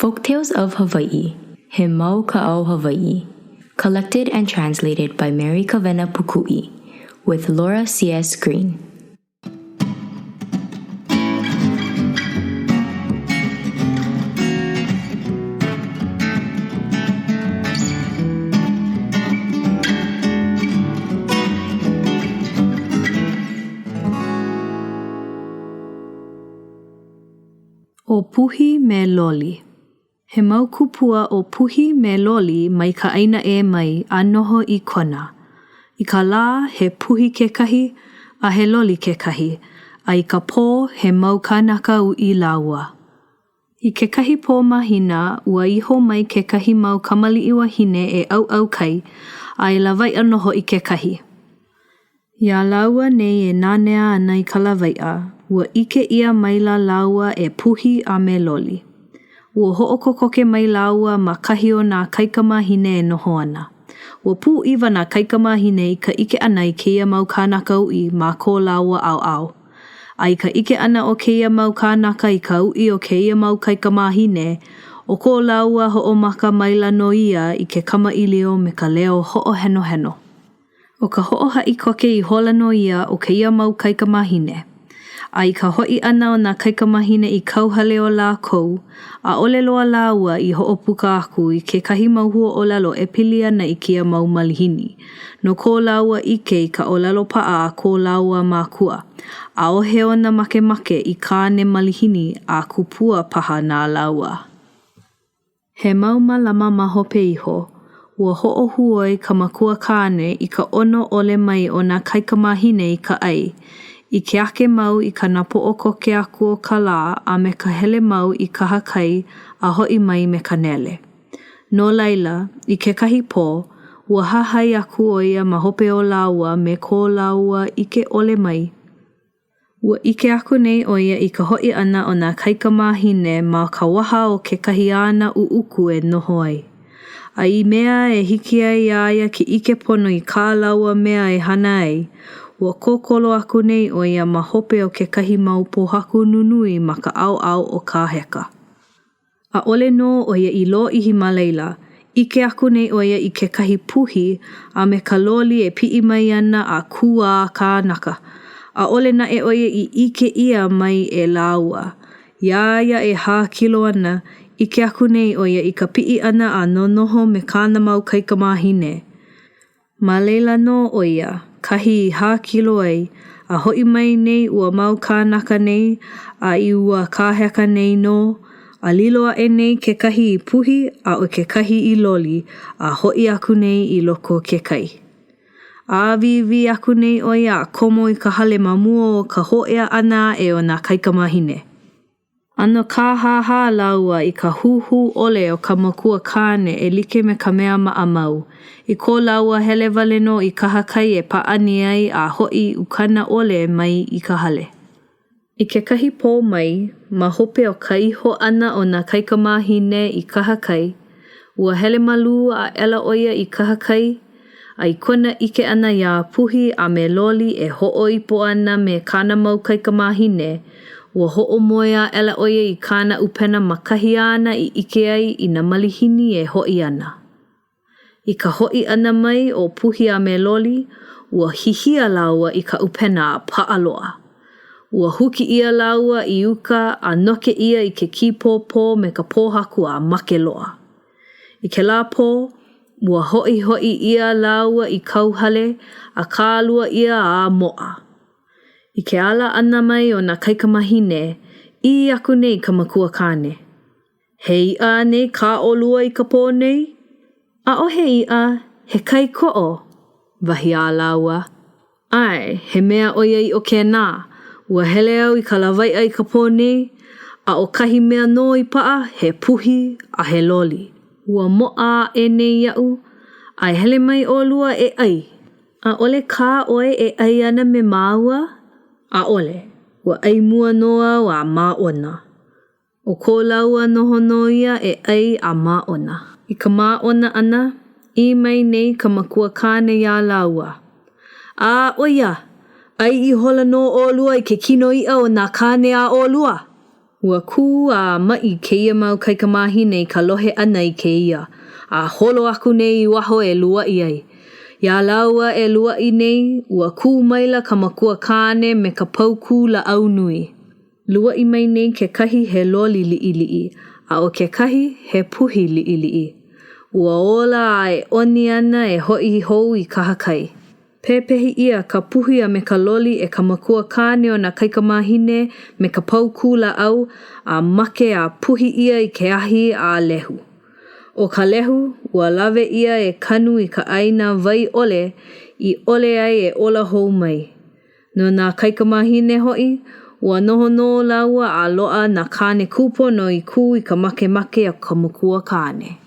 Folktales of Hawaii, He Mau Ka'au Hawaii, collected and translated by Mary Kavena Pukui, with Laura C.S. Green. O Puhi me Loli. He mau kupua o Puhi me Loli mai ka ʻāina e mai a noho I kona. I ka lā he Puhi kekahi a he Loli kekahi, a I ka pō he mau kānaka uʻi lāua. I kekahi pō mahina ua iho mai kekahi mau kamaliʻi wahine e au kai, a I lawaiʻa noho I kekahi. Ia laua nei e nānea ana I ka lawaiʻa, ua ike ia maila laua e Puhi a me Loli. Ua hoʻokokoke mai laua ma kahi o nā kaikamahine e noho ana. Ua pū iwa nā kaikamahine I ka ike ana I keia mau kānaka uʻi ma ko laua au. A I ka ike ana o keia mau kānaka I ka uʻi o keia mau kaikamahine, o ko laua hoʻomaka maila no ia I ke kamaʻilio me ka leo hoʻoheno. O ka hoʻohaʻi koke I hola no ia o keia mau kaikamahine. A I ka hoʻi ana o nā kaikamahine I kauhale o lākou, a ole loa laua I hoʻopuka aku I ke kahi mauhua o lalo e pili ana I kia mau malihini. No ko laua ike I ka olalo paa a ko laua mākua. A ohe ona makemake I kāne malihini a kupua paha nā laua. He mau malama ma hope iho, ua hoʻohuoi ka makua kāne I ka ono ole mai o nā kaikamahine I ka ai, I ke ake mau I ka napo o koke aku o ka lā a me ka hele mau I ka hakai a hoi mai me ka nele. No laila, I ke kahi pō, ua hahai aku o ia ma hope o laua me ko laua ike ole mai. Ua ike aku nei o ia I ka hoi ana o nā kaikamahine ma ka waha o ke kahi ana uuku e noho ai. A I mea e hiki ai aia ki ike pono I kā laua mea e hana ai, ua kokolo aku nei o ia ma hope o ke kahi mau pohaku nunui ma ka au o ka heka. A ole no o ia I lo ihi malaila, ike aku nei o ia I ke kahi puhi a me ka loli e pi'i mai ana a kua kānaka. A ole na e o ia I ike ia mai e laua. Iaia e hā kilo ana, ike aku nei o ia I ka pi'i ana a nonoho me kāna mau kaikamahine. Ma leila no o ia, kahi hā kilo ai, a hoi mai nei ua mau kānaka nei, a I ua kāheka nei no, a liloa e nei ke kahi I Puhi a o ke kahi I Loli, a hoi aku nei I loko ke kai. A vivi aku nei o ia a komo I ka hale mamua o ka hoʻea ana e o nā kaikamahine. Ano ka haha laua I ka huhu ole o ka makua kāne e like me ka mea maʻamau. I ko laua hele wale no I ka hakai e paʻani ai a hoi ukana ole mai I ka hale. I ke kahi pō mai, ma hope o ka iho ana o nā kaikamahine I ka hakai, ua hele malu a ela oia I ka hakai, a I kona ike ana ia Puhi a me Loli e hoʻoipo ana me kāna mau kaikamahine, ua hoʻomoea ela oia I kāna upena makahi ana I ike ai I nā malihini e hoi ana. I ka hoi ana mai o Puhi a me Loli, ua hihia laua I ka upena a paʻaloa. Ua huki ia laua I uka a noke ia I ke kipōpō me ka pōhaku a make loa. I ke lā pō, ua hoi ia laua I kauhale a kālua ia a moʻa. I ke ala ana mai o nā kaikamahine, I aku nei ka makua kāne. He iʻa nei ka olua I ka pō nei? A o he iʻa, he kai koʻo, wahi a laua. Ai, he mea oia I o ke nā, ua hele au I ka lawaiʻa I ka pō nei, a o kahi mea no I paʻa, he Puhi a he Loli. Ua moʻa e nei iaʻu, ai hele mai o lua e ai. A ole kā oe e ai ana me māua? A ole, ua ai mua noa wa maʻona. O ko laua noho no ia e ai a maʻona. I ka maʻona ana, I mai nei ka makua kāne ia laua. A oia, ai I hola no ʻōlua I ke kino iʻa o nā kāne a ʻōlua. Ua ku a mai keia mau kaikamahine ka lohe ana I keia. A holo aku nei I waho e luai ai. Ia laua e luai nei, ua ku maila ka makua kāne me ka pau kula au nui. Luai mai nei ke kahi he loli li'i, a o ke kahi he puhi li'i. Ua ola a e oni ana e hoi hou I kahakai. Pepehi ia ka puhi a me ka loli e ka makua kāne o na kaikamahine me ka pau kula au a make a puhi ia I ke ahi a lehu. O ka lehu, ua lawe ia e kanu I ka ʻāina vai ole I ole ai e ola hou mai. No nā kaikamahine hoi, ua noho no laua a loa na kāne kupono I ku I ka make a ka makua kāne.